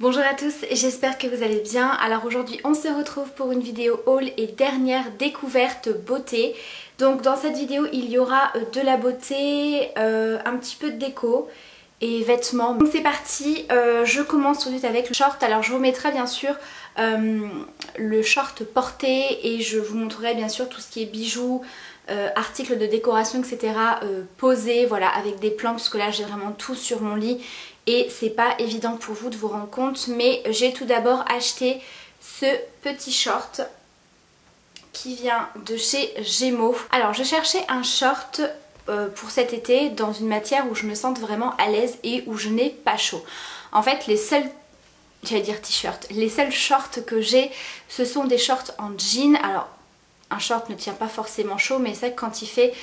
Bonjour à tous, j'espère que vous allez bien. Alors aujourd'hui on se retrouve pour une vidéo haul et dernière découverte beauté. Donc dans cette vidéo il y aura de la beauté, un petit peu de déco et vêtements. Donc c'est parti, je commence tout de suite avec le short. Alors je vous mettrai bien sûr le short porté et je vous montrerai bien sûr tout ce qui est bijoux, articles de décoration etc. Posés, voilà, avec des plans puisque là j'ai vraiment tout sur mon lit. Et c'est pas évident pour vous de vous rendre compte, mais j'ai tout d'abord acheté ce petit short qui vient de chez Gémeaux. Alors je cherchais un short pour cet été dans une matière où je me sente vraiment à l'aise et où je n'ai pas chaud. En fait les seuls, j'allais dire t-shirt, les seuls shorts que j'ai ce sont des shorts en jean. Alors un short ne tient pas forcément chaud, mais c'est vrai que quand il fait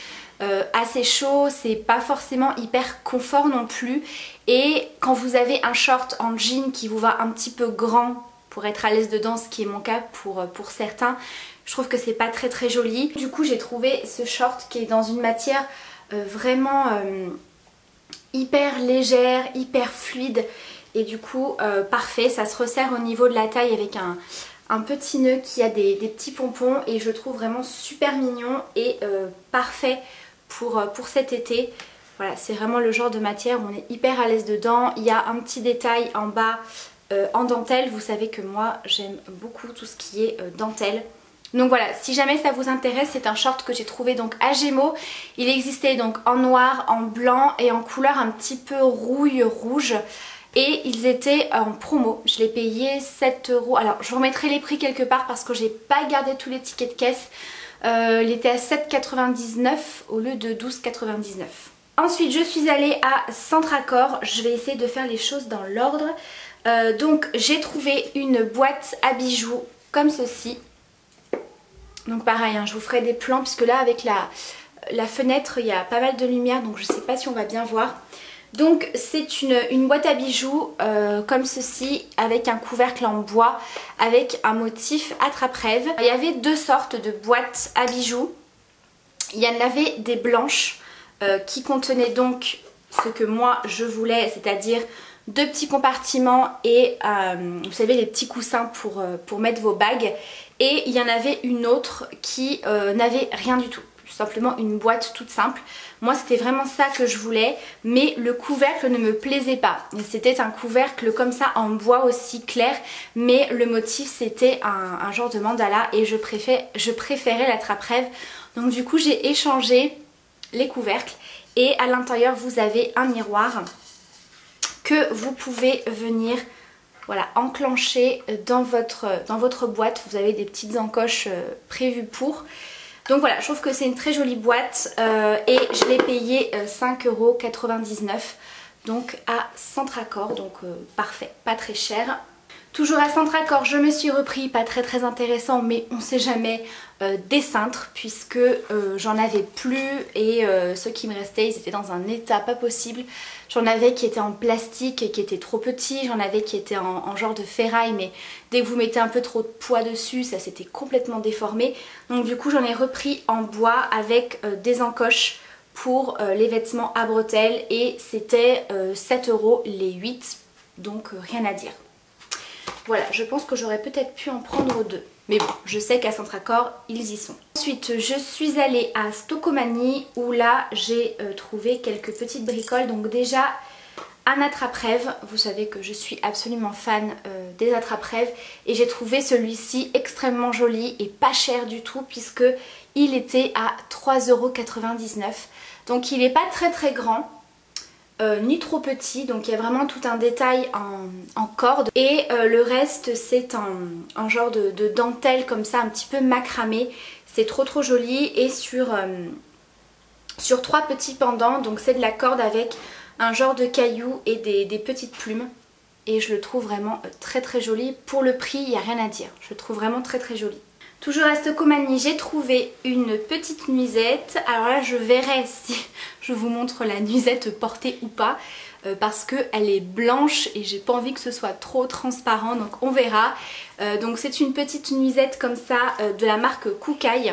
assez chaud, c'est pas forcément hyper confort non plus. Et quand vous avez un short en jean qui vous va un petit peu grand pour être à l'aise dedans, ce qui est mon cas pour certains, je trouve que c'est pas très joli. Du coup j'ai trouvé ce short qui est dans une matière vraiment hyper légère, hyper fluide et du coup parfait. Ça se resserre au niveau de la taille avec un petit nœud qui a des petits pompons et je trouve vraiment super mignon et parfait pour cet été. Voilà, c'est vraiment le genre de matière où on est hyper à l'aise dedans. Il y a un petit détail en bas en dentelle. Vous savez que moi j'aime beaucoup tout ce qui est dentelle. Donc voilà, si jamais ça vous intéresse, c'est un short que j'ai trouvé donc à Gémeaux. Il existait donc en noir, en blanc et en couleur un petit peu rouille rouge. Et ils étaient en promo, je l'ai payé 7 €. Alors je vous remettrai les prix quelque part parce que j'ai pas gardé tous les tickets de caisse. Il était à 7,99 € au lieu de 12,99 €. Ensuite je suis allée à Centracor, je vais essayer de faire les choses dans l'ordre. Donc j'ai trouvé une boîte à bijoux comme ceci. Donc pareil, hein, je vous ferai des plans puisque là avec la fenêtre il y a pas mal de lumière donc je sais pas si on va bien voir. Donc c'est une boîte à bijoux comme ceci avec un couvercle en bois avec un motif attrape-rêve. Il y avait deux sortes de boîtes à bijoux. Il y en avait des blanches qui contenaient donc ce que moi je voulais, c'est-à-dire deux petits compartiments et vous savez les petits coussins pour mettre vos bagues. Et il y en avait une autre qui n'avait rien du tout. Simplement une boîte toute simple. Moi c'était vraiment ça que je voulais, mais le couvercle ne me plaisait pas. C'était un couvercle comme ça en bois aussi clair, mais le motif c'était un genre de mandala et je préférais l'attrape-rêve. Donc du coup j'ai échangé les couvercles et à l'intérieur vous avez un miroir que vous pouvez venir enclencher dans votre boîte. Vous avez des petites encoches prévues pour. Donc voilà, je trouve que c'est une très jolie boîte et je l'ai payé 5,99 € donc à Centracor, donc parfait, pas très cher. Toujours à Centracor, je me suis repris, pas très intéressant mais on sait jamais, des cintres puisque j'en avais plus et ceux qui me restaient ils étaient dans un état pas possible. J'en avais qui étaient en plastique et qui étaient trop petits, j'en avais qui étaient en genre de ferraille mais dès que vous mettez un peu trop de poids dessus ça s'était complètement déformé. Donc du coup j'en ai repris en bois avec des encoches pour les vêtements à bretelles et c'était 7 € les 8, donc rien à dire. Voilà, je pense que j'aurais peut-être pu en prendre deux. Mais bon, je sais qu'à Centracor, ils y sont. Ensuite, je suis allée à Stocomanie où là, j'ai trouvé quelques petites bricoles. Donc déjà, un attrape-rêve. Vous savez que je suis absolument fan des attrape-rêves. Et j'ai trouvé celui-ci extrêmement joli et pas cher du tout puisque il était à 3,99 €. Donc il n'est pas très grand. Ni trop petit, donc il y a vraiment tout un détail en corde et le reste c'est en genre de dentelle comme ça, un petit peu macramé. C'est trop joli et sur trois petits pendants, donc c'est de la corde avec un genre de cailloux et des petites plumes et je le trouve vraiment très joli. Pour le prix il n'y a rien à dire, je le trouve vraiment très joli. Toujours à Stocomanie, j'ai trouvé une petite nuisette. Alors là, je verrai si je vous montre la nuisette portée ou pas. Parce qu'elle est blanche et j'ai pas envie que ce soit trop transparent. Donc on verra. Donc c'est une petite nuisette comme ça de la marque Kookaï.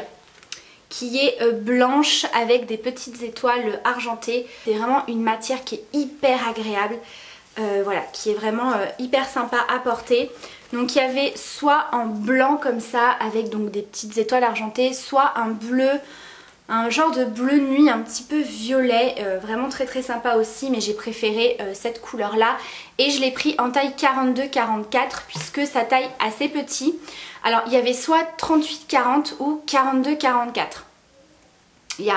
Qui est blanche avec des petites étoiles argentées. C'est vraiment une matière qui est hyper agréable. Voilà, qui est vraiment hyper sympa à porter. Donc il y avait soit en blanc comme ça avec donc des petites étoiles argentées, soit un bleu, un genre de bleu nuit un petit peu violet, vraiment très très sympa aussi, mais j'ai préféré cette couleur là. Et je l'ai pris en taille 42-44 puisque sa taille assez petit. Alors il y avait soit 38-40 ou 42-44. Il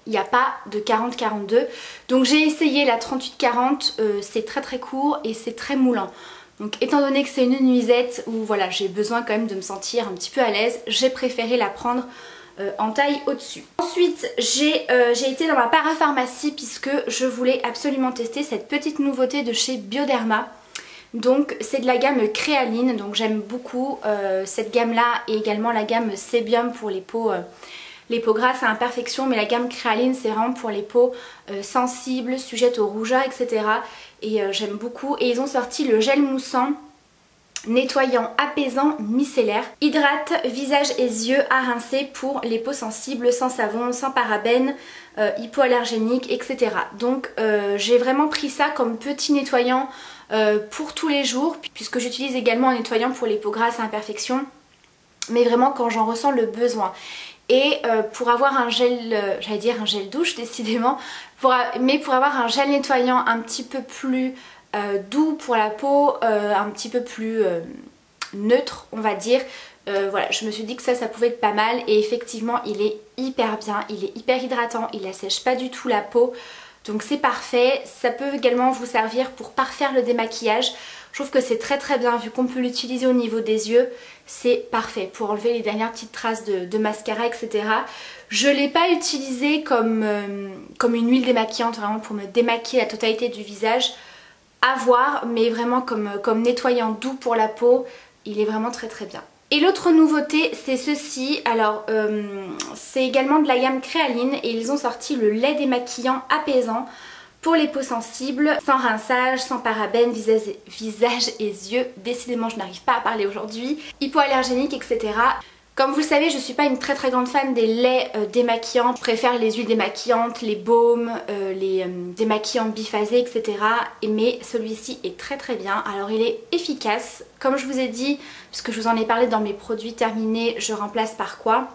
n'y a pas de 40-42. Donc j'ai essayé la 38-40, c'est très très court et c'est très moulant. Donc étant donné que c'est une nuisette où voilà, j'ai besoin quand même de me sentir un petit peu à l'aise, j'ai préféré la prendre en taille au-dessus. Ensuite j'ai été dans ma parapharmacie puisque je voulais absolument tester cette petite nouveauté de chez Bioderma. Donc c'est de la gamme Créaline, donc j'aime beaucoup cette gamme là et également la gamme Sébium pour les peaux grasses à imperfection, mais la gamme Créaline c'est vraiment pour les peaux sensibles, sujettes aux rougeurs, etc. Et j'aime beaucoup. Et ils ont sorti le gel moussant, nettoyant, apaisant, micellaire. Hydrate visage et yeux à rincer pour les peaux sensibles, sans savon, sans parabènes, hypoallergéniques, etc. Donc j'ai vraiment pris ça comme petit nettoyant pour tous les jours, puisque j'utilise également un nettoyant pour les peaux grasses à imperfection, mais vraiment quand j'en ressens le besoin. Et pour avoir un gel, j'allais dire un gel douche décidément, mais pour avoir un gel nettoyant un petit peu plus doux pour la peau, un petit peu plus neutre on va dire, voilà, je me suis dit que ça pouvait être pas mal. Et effectivement il est hyper bien, il est hyper hydratant, il assèche pas du tout la peau. Donc c'est parfait. Ça peut également vous servir pour parfaire le démaquillage. Je trouve que c'est très très bien vu qu'on peut l'utiliser au niveau des yeux. C'est parfait pour enlever les dernières petites traces de mascara, etc. Je ne l'ai pas utilisé comme une huile démaquillante, vraiment pour me démaquiller la totalité du visage. À voir, mais vraiment comme nettoyant doux pour la peau, il est vraiment très très bien. Et l'autre nouveauté c'est ceci, alors c'est également de la gamme Créaline et ils ont sorti le lait démaquillant apaisant pour les peaux sensibles, sans rinçage, sans parabènes, visage et yeux. Décidément je n'arrive pas à parler aujourd'hui. Hypoallergénique, etc. Comme vous le savez, je ne suis pas une très très grande fan des laits démaquillants. Je préfère les huiles démaquillantes, les baumes, les démaquillants biphasés, etc. Mais celui-ci est très très bien. Alors il est efficace. Comme je vous ai dit, puisque je vous en ai parlé dans mes produits terminés, je remplace par quoi?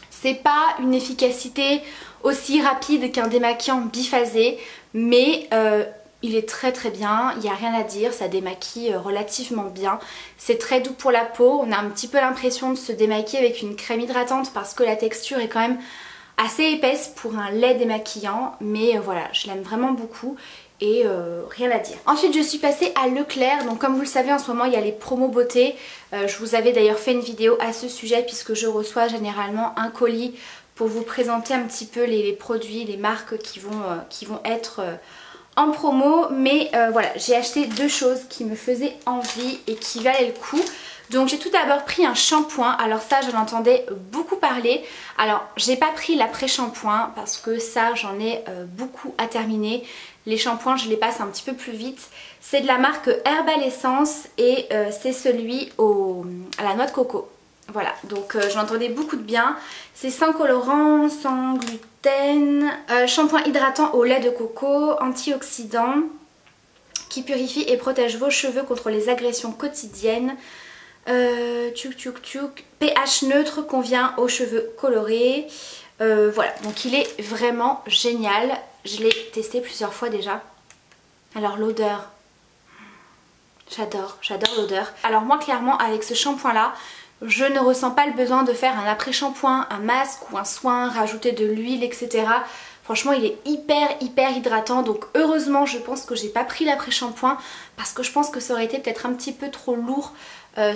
C'est pas une efficacité aussi rapide qu'un démaquillant biphasé, mais il est très très bien, il n'y a rien à dire, ça démaquille relativement bien. C'est très doux pour la peau, on a un petit peu l'impression de se démaquiller avec une crème hydratante parce que la texture est quand même assez épaisse pour un lait démaquillant, mais voilà, je l'aime vraiment beaucoup. Et rien à dire. Ensuite je suis passée à Leclerc, donc comme vous le savez en ce moment il y a les promos beauté. Je vous avais d'ailleurs fait une vidéo à ce sujet puisque je reçois généralement un colis pour vous présenter un petit peu les produits, les marques qui vont être en promo. Mais voilà, j'ai acheté deux choses qui me faisaient envie et qui valaient le coup. Donc j'ai tout d'abord pris un shampoing, alors ça j'en entendais beaucoup parler. Alors j'ai pas pris l'après-shampoing parce que ça j'en ai beaucoup à terminer. Les shampoings je les passe un petit peu plus vite. C'est de la marque Herbal Essence et c'est celui à la noix de coco. Voilà, donc j'en entendais beaucoup de bien. C'est sans colorant, sans gluten, shampoing hydratant au lait de coco, antioxydant, qui purifie et protège vos cheveux contre les agressions quotidiennes. pH neutre, convient aux cheveux colorés. Voilà, donc il est vraiment génial. Je l'ai testé plusieurs fois déjà. Alors l'odeur, j'adore l'odeur. Alors moi clairement avec ce shampoing là, je ne ressens pas le besoin de faire un après-shampoing, un masque ou un soin, rajouter de l'huile, etc. Franchement il est hyper hydratant, donc heureusement je pense que j'ai pas pris l'après-shampoing parce que je pense que ça aurait été peut-être un petit peu trop lourd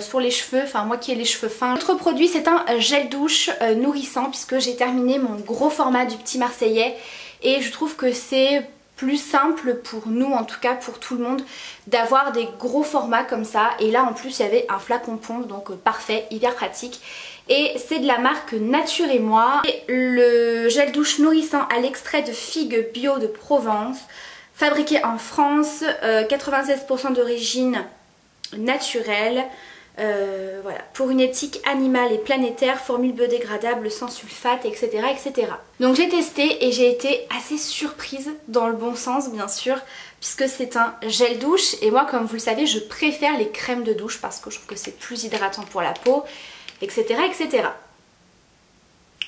sur les cheveux, enfin moi qui ai les cheveux fins. L'autre produit c'est un gel douche nourrissant puisque j'ai terminé mon gros format du petit Marseillais et je trouve que c'est plus simple pour nous, en tout cas pour tout le monde, d'avoir des gros formats comme ça. Et là en plus il y avait un flacon pompe, donc parfait, hyper pratique. Et c'est de la marque Nature et Moi. Et le gel douche nourrissant à l'extrait de figues bio de Provence, fabriqué en France, 96% d'origine naturelle. Voilà, pour une éthique animale et planétaire, formule biodégradable sans sulfate, etc., etc. Donc j'ai testé et j'ai été assez surprise, dans le bon sens bien sûr, puisque c'est un gel douche et moi comme vous le savez je préfère les crèmes de douche parce que je trouve que c'est plus hydratant pour la peau, etc., etc.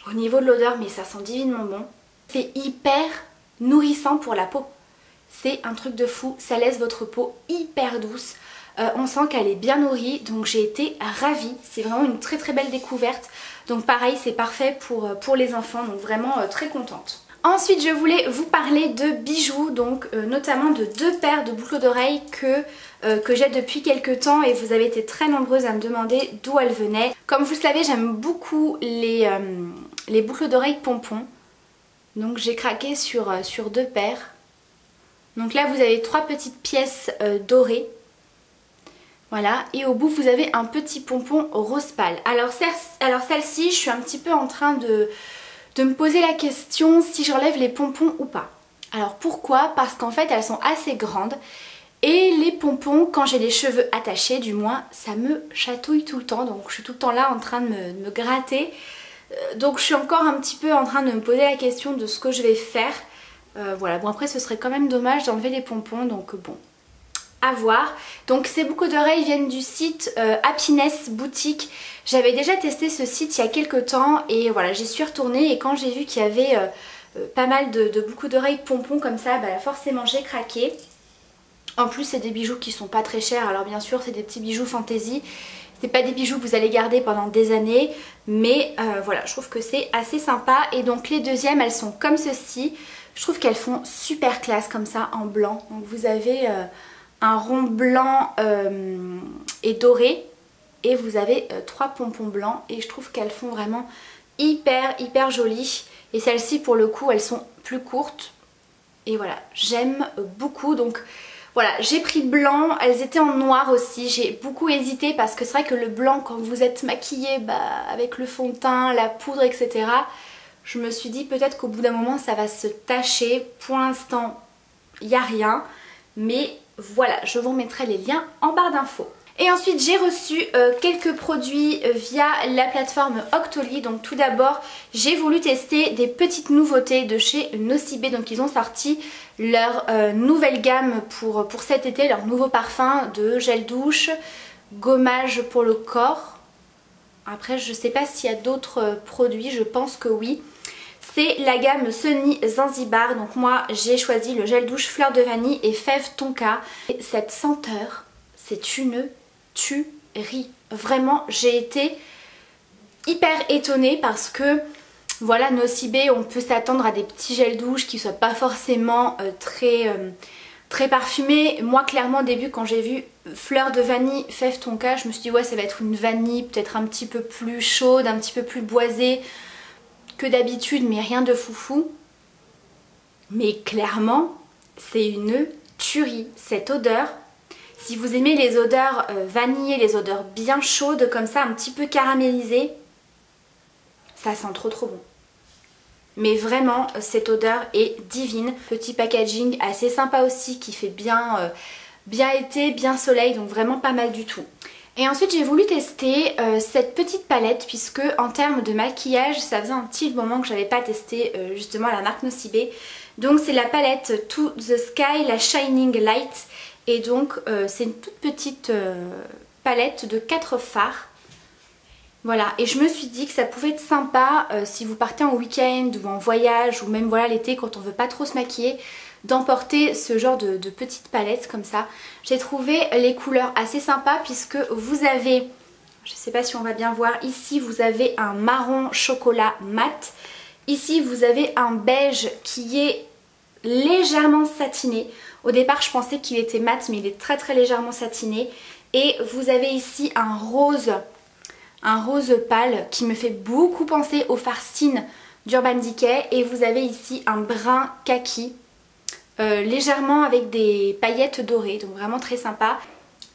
Au niveau de l'odeur, mais ça sent divinement bon. C'est hyper nourrissant pour la peau. C'est un truc de fou, ça laisse votre peau hyper douce. On sent qu'elle est bien nourrie, donc j'ai été ravie. C'est vraiment une très très belle découverte. Donc pareil, c'est parfait pour les enfants, donc vraiment très contente. Ensuite, je voulais vous parler de bijoux, donc notamment de 2 paires de boucles d'oreilles que j'ai depuis quelques temps et vous avez été très nombreuses à me demander d'où elles venaient. Comme vous le savez, j'aime beaucoup les boucles d'oreilles pompons. Donc j'ai craqué sur 2 paires. Donc là, vous avez 3 petites pièces dorées. Voilà, et au bout vous avez un petit pompon rose pâle. Alors celle-ci, je suis un petit peu en train de me poser la question si j'enlève les pompons ou pas. Alors pourquoi? Parce qu'en fait elles sont assez grandes et les pompons, quand j'ai les cheveux attachés du moins, ça me chatouille tout le temps. Donc je suis tout le temps là en train de me gratter. Donc je suis encore un petit peu en train de me poser la question de ce que je vais faire. Voilà, bon après ce serait quand même dommage d'enlever les pompons, donc bon. À voir. Donc ces boucles d'oreilles viennent du site Happiness Boutique. J'avais déjà testé ce site il y a quelques temps et voilà, j'y suis retournée et quand j'ai vu qu'il y avait pas mal de boucles d'oreilles pompons comme ça, bah forcément j'ai craqué. En plus c'est des bijoux qui sont pas très chers, alors bien sûr c'est des petits bijoux fantaisie. C'est pas des bijoux que vous allez garder pendant des années, mais voilà, je trouve que c'est assez sympa. Et donc les deuxièmes, elles sont comme ceci. Je trouve qu'elles font super classe comme ça en blanc. Donc vous avez un rond blanc et doré et vous avez 3 pompons blancs et je trouve qu'elles font vraiment hyper jolies. Et celles-ci pour le coup elles sont plus courtes et voilà, j'aime beaucoup. Donc voilà, j'ai pris blanc, elles étaient en noir aussi, j'ai beaucoup hésité parce que c'est vrai que le blanc quand vous êtes maquillée avec le fond de teint, la poudre, etc. Je me suis dit peut-être qu'au bout d'un moment ça va se tacher. Pour l'instant il n'y a rien, mais voilà, je vous mettrai les liens en barre d'infos. Et ensuite j'ai reçu quelques produits via la plateforme Octoly. Donc tout d'abord j'ai voulu tester des petites nouveautés de chez Nocibé. Donc ils ont sorti leur nouvelle gamme pour cet été, leur nouveau parfum de gel douche, gommage pour le corps. Après je sais pas s'il y a d'autres produits, je pense que oui. C'est la gamme Sunny Zanzibar. Donc moi j'ai choisi le gel douche fleur de vanille et fève tonka. Et cette senteur, c'est une tuerie. Vraiment j'ai été hyper étonnée parce que voilà, Nocibé, on peut s'attendre à des petits gels douche qui soient pas forcément très parfumés. Moi clairement au début quand j'ai vu fleur de vanille fève tonka, je me suis dit ouais ça va être une vanille peut-être un petit peu plus chaude, un petit peu plus boisée que d'habitude, mais rien de foufou. Mais clairement c'est une tuerie. Cette odeur, si vous aimez les odeurs vanillées, les odeurs bien chaudes comme ça, un petit peu caramélisées, ça sent trop bon. Mais vraiment cette odeur est divine. Petit packaging assez sympa aussi qui fait bien été, bien soleil, donc vraiment pas mal du tout. Et ensuite j'ai voulu tester cette petite palette puisque en termes de maquillage ça faisait un petit moment que j'avais pas testé justement la marque Nocibé. Donc c'est la palette To The Sky, la Shining Light. Et donc c'est une toute petite palette de 4 fards. Voilà, et je me suis dit que ça pouvait être sympa si vous partez en week-end ou en voyage ou même voilà l'été quand on veut pas trop se maquiller, d'emporter ce genre de petites palettes comme ça. J'ai trouvé les couleurs assez sympas puisque vous avez, je sais pas si on va bien voir, ici vous avez un marron chocolat mat, ici vous avez un beige qui est légèrement satiné. Au départ je pensais qu'il était mat mais il est très légèrement satiné. Et vous avez ici un rose pâle qui me fait beaucoup penser au Farcine d'Urban Decay. Et vous avez ici un brun kaki, légèrement avec des paillettes dorées, donc vraiment très sympa.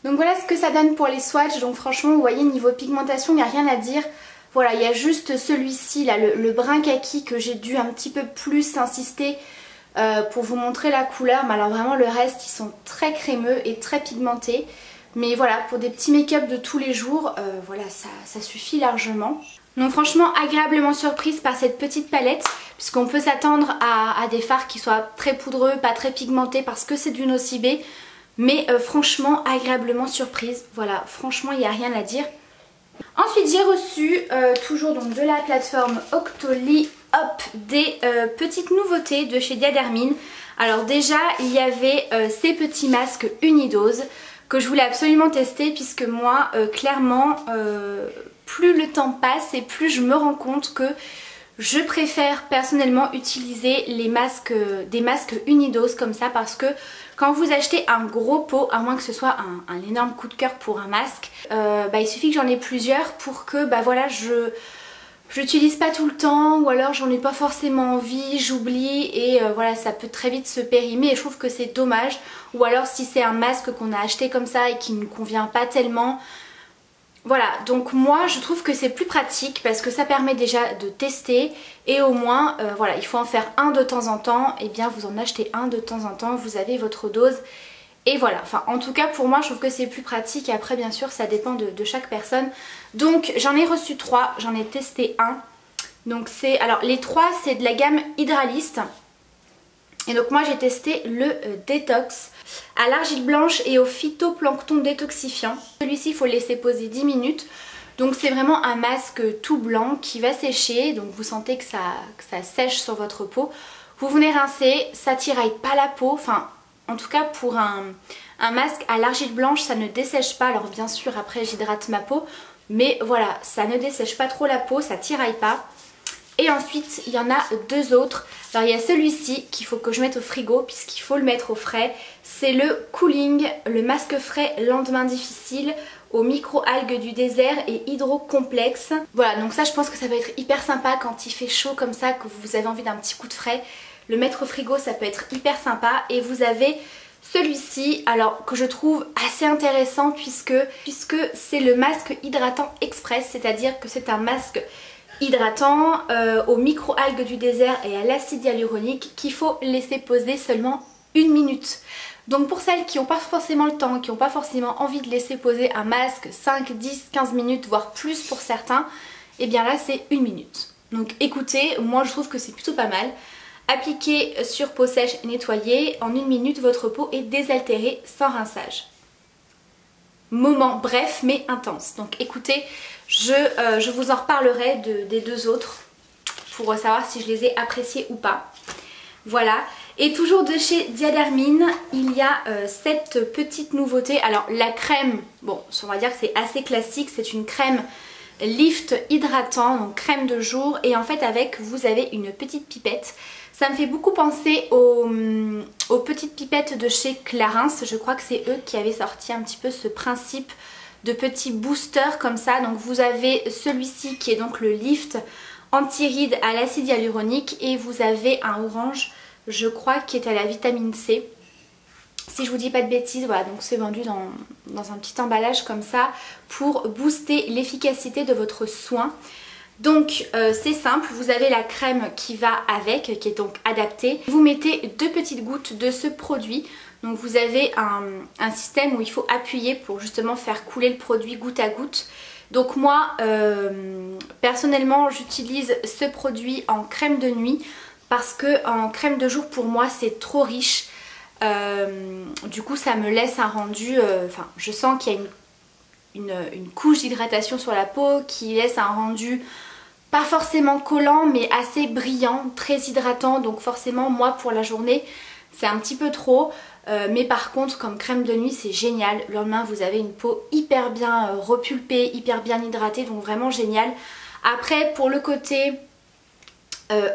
Donc voilà ce que ça donne pour les swatchs. Donc franchement vous voyez niveau pigmentation il n'y a rien à dire. Voilà, il y a juste celui-ci là, le brun kaki que j'ai dû un petit peu plus insister pour vous montrer la couleur. Mais alors vraiment le reste ils sont très crémeux et très pigmentés. Mais voilà, pour des petits make-up de tous les jours, voilà, ça suffit largement. Donc franchement agréablement surprise par cette petite palette, puisqu'on peut s'attendre à des fards qui soient très poudreux, pas très pigmentés parce que c'est du Nocibé. Mais franchement agréablement surprise, voilà, franchement il n'y a rien à dire. Ensuite j'ai reçu, toujours donc de la plateforme Octoly, hop, des petites nouveautés de chez Diadermine. Alors déjà il y avait ces petits masques unidose que je voulais absolument tester, puisque moi clairement plus le temps passe et plus je me rends compte que je préfère personnellement utiliser des masques unidose comme ça, parce que quand vous achetez un gros pot, à moins que ce soit un énorme coup de cœur pour un masque, il suffit que j'en ai plusieurs pour que voilà, je l'utilise pas tout le temps, ou alors j'en ai pas forcément envie, j'oublie et voilà, ça peut très vite se périmer et je trouve que c'est dommage. Ou alors si c'est un masque qu'on a acheté comme ça et qui ne convient pas tellement. Voilà, donc moi je trouve que c'est plus pratique parce que ça permet déjà de tester et au moins voilà, il faut en faire un de temps en temps, et bien vous en achetez un de temps en temps, vous avez votre dose et voilà. Enfin en tout cas pour moi je trouve que c'est plus pratique, et après bien sûr ça dépend de chaque personne. Donc j'en ai reçu 3, j'en ai testé un. Donc c'est, alors les 3 c'est de la gamme Hydralist. Et donc moi j'ai testé le Détox à l'argile blanche et au phytoplancton détoxifiant. Celui-ci il faut le laisser poser 10 minutes. Donc c'est vraiment un masque tout blanc qui va sécher. Donc vous sentez que ça sèche sur votre peau. Vous venez rincer, ça tiraille pas la peau. Enfin en tout cas pour un masque à l'argile blanche ça ne dessèche pas. Alors bien sûr après j'hydrate ma peau. Mais voilà, ça ne dessèche pas trop la peau, ça tiraille pas. Et ensuite il y en a 2 autres. Alors il y a celui-ci qu'il faut que je mette au frigo puisqu'il faut le mettre au frais. C'est le Cooling, le masque frais lendemain difficile aux micro-algues du désert et hydrocomplexe. Voilà, donc ça je pense que ça va être hyper sympa quand il fait chaud comme ça, que vous avez envie d'un petit coup de frais. Le mettre au frigo ça peut être hyper sympa. Et vous avez celui-ci, alors que je trouve assez intéressant puisque c'est le masque hydratant express, c'est-à-dire que c'est un masque hydratant aux micro-algues du désert et à l'acide hyaluronique qu'il faut laisser poser seulement 1 minute. Donc pour celles qui n'ont pas forcément le temps, qui n'ont pas forcément envie de laisser poser un masque 5, 10, 15 minutes, voire plus pour certains, et bien là c'est 1 minute. Donc écoutez, moi je trouve que c'est plutôt pas mal. Appliquez sur peau sèche et nettoyée, en 1 minute votre peau est désaltérée sans rinçage. Moment bref mais intense. Donc écoutez, je vous en reparlerai des 2 autres pour savoir si je les ai appréciés ou pas. Voilà. Et toujours de chez Diadermine, il y a cette petite nouveauté. Alors la crème, bon on va dire que c'est assez classique, c'est une crème lift hydratant, donc crème de jour, et en fait avec vous avez une petite pipette. Ça me fait beaucoup penser aux petites pipettes de chez Clarins. Je crois que c'est eux qui avaient sorti un petit peu ce principe de petits boosters comme ça. Donc vous avez celui-ci qui est donc le lift anti-rides à l'acide hyaluronique, et vous avez un orange, je crois, qui est à la vitamine C. Si je vous dis pas de bêtises, voilà, donc c'est vendu dans un petit emballage comme ça pour booster l'efficacité de votre soin. Donc c'est simple, vous avez la crème qui va avec, qui est donc adaptée. Vous mettez 2 petites gouttes de ce produit. Donc vous avez un système où il faut appuyer pour justement faire couler le produit goutte à goutte. Donc moi personnellement j'utilise ce produit en crème de nuit parce que en crème de jour pour moi c'est trop riche. Du coup ça me laisse un rendu, enfin je sens qu'il y a une couche d'hydratation sur la peau qui laisse un rendu pas forcément collant mais assez brillant, très hydratant. Donc forcément moi pour la journée c'est un petit peu trop, mais par contre comme crème de nuit c'est génial. Le lendemain vous avez une peau hyper bien repulpée, hyper bien hydratée, donc vraiment génial. Après pour le côté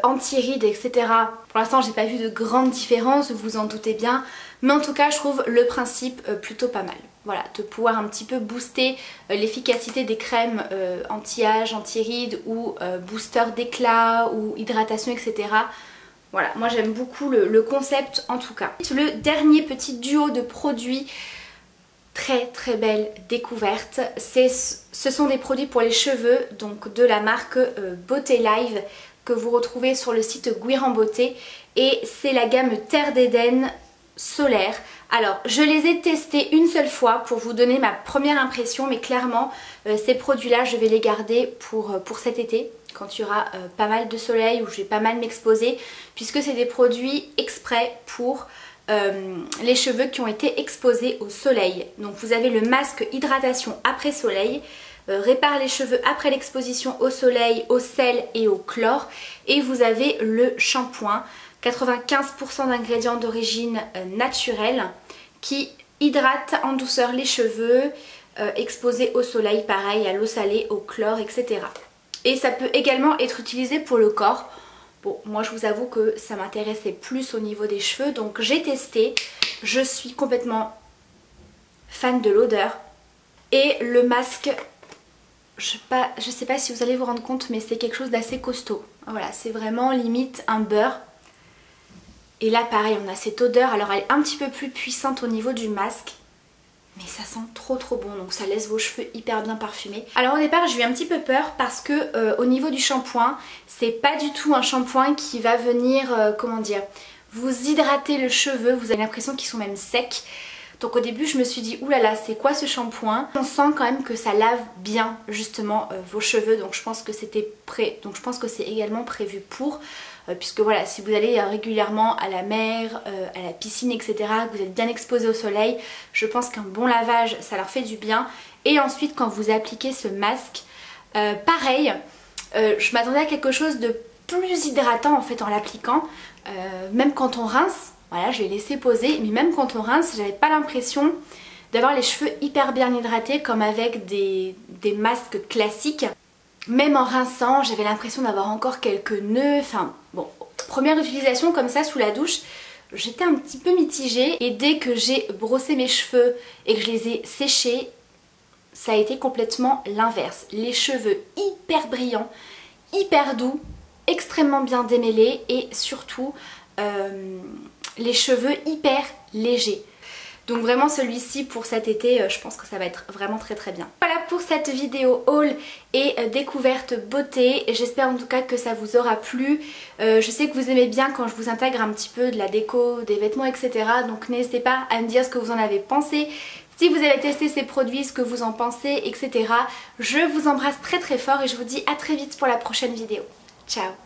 anti-rides etc, pour l'instant j'ai pas vu de grande différence, vous vous en doutez bien, mais en tout cas je trouve le principe plutôt pas mal. Voilà, de pouvoir un petit peu booster l'efficacité des crèmes anti-âge, anti-rides ou booster d'éclat ou hydratation etc. Voilà, moi j'aime beaucoup le concept en tout cas. Le dernier petit duo de produits, très très belle découverte, ce sont des produits pour les cheveux, donc de la marque Beauté Live que vous retrouvez sur le site Guiran Beauté, et c'est la gamme Terre d'Éden solaire. Alors, je les ai testés une seule fois pour vous donner ma première impression, mais clairement, ces produits-là, je vais les garder pour cet été, quand il y aura pas mal de soleil, où je vais pas mal m'exposer, puisque c'est des produits exprès pour les cheveux qui ont été exposés au soleil. Donc vous avez le masque hydratation après soleil, répare les cheveux après l'exposition au soleil, au sel et au chlore, et vous avez le shampoing, 95% d'ingrédients d'origine naturelle qui hydrate en douceur les cheveux exposés au soleil, pareil à l'eau salée, au chlore, etc. Et ça peut également être utilisé pour le corps. Bon, moi je vous avoue que ça m'intéressait plus au niveau des cheveux, donc j'ai testé. Je suis complètement fan de l'odeur. Et le masque, je sais pas si vous allez vous rendre compte, mais c'est quelque chose d'assez costaud. Voilà, c'est vraiment limite un beurre. Et là pareil, on a cette odeur, alors elle est un petit peu plus puissante au niveau du masque, mais ça sent trop bon, donc ça laisse vos cheveux hyper bien parfumés. Alors au départ j'ai eu un petit peu peur parce que au niveau du shampoing, c'est pas du tout un shampoing qui va venir, comment dire, vous hydrater le cheveu, vous avez l'impression qu'ils sont même secs. Donc au début je me suis dit oulala, c'est quoi ce shampoing? On sent quand même que ça lave bien justement vos cheveux, donc je pense que c'était donc je pense que c'est également prévu pour, puisque voilà, si vous allez régulièrement à la mer, à la piscine, etc., que vous êtes bien exposé au soleil, je pense qu'un bon lavage ça leur fait du bien. Et ensuite quand vous appliquez ce masque, pareil, je m'attendais à quelque chose de plus hydratant en fait en l'appliquant, même quand on rince. Voilà, je l'ai laissé poser, mais même quand on rince, j'avais pas l'impression d'avoir les cheveux hyper bien hydratés comme avec des masques classiques. Même en rinçant, j'avais l'impression d'avoir encore quelques nœuds. Enfin bon, première utilisation comme ça sous la douche, j'étais un petit peu mitigée. Et dès que j'ai brossé mes cheveux et que je les ai séchés, ça a été complètement l'inverse. Les cheveux hyper brillants, hyper doux, extrêmement bien démêlés et surtout les cheveux hyper légers. Donc vraiment celui-ci pour cet été, je pense que ça va être vraiment très bien. Voilà pour cette vidéo haul et découverte beauté. J'espère en tout cas que ça vous aura plu. Je sais que vous aimez bien quand je vous intègre un petit peu de la déco, des vêtements, etc. Donc n'hésitez pas à me dire ce que vous en avez pensé. Si vous avez testé ces produits, ce que vous en pensez, etc. Je vous embrasse très fort et je vous dis à très vite pour la prochaine vidéo. Ciao!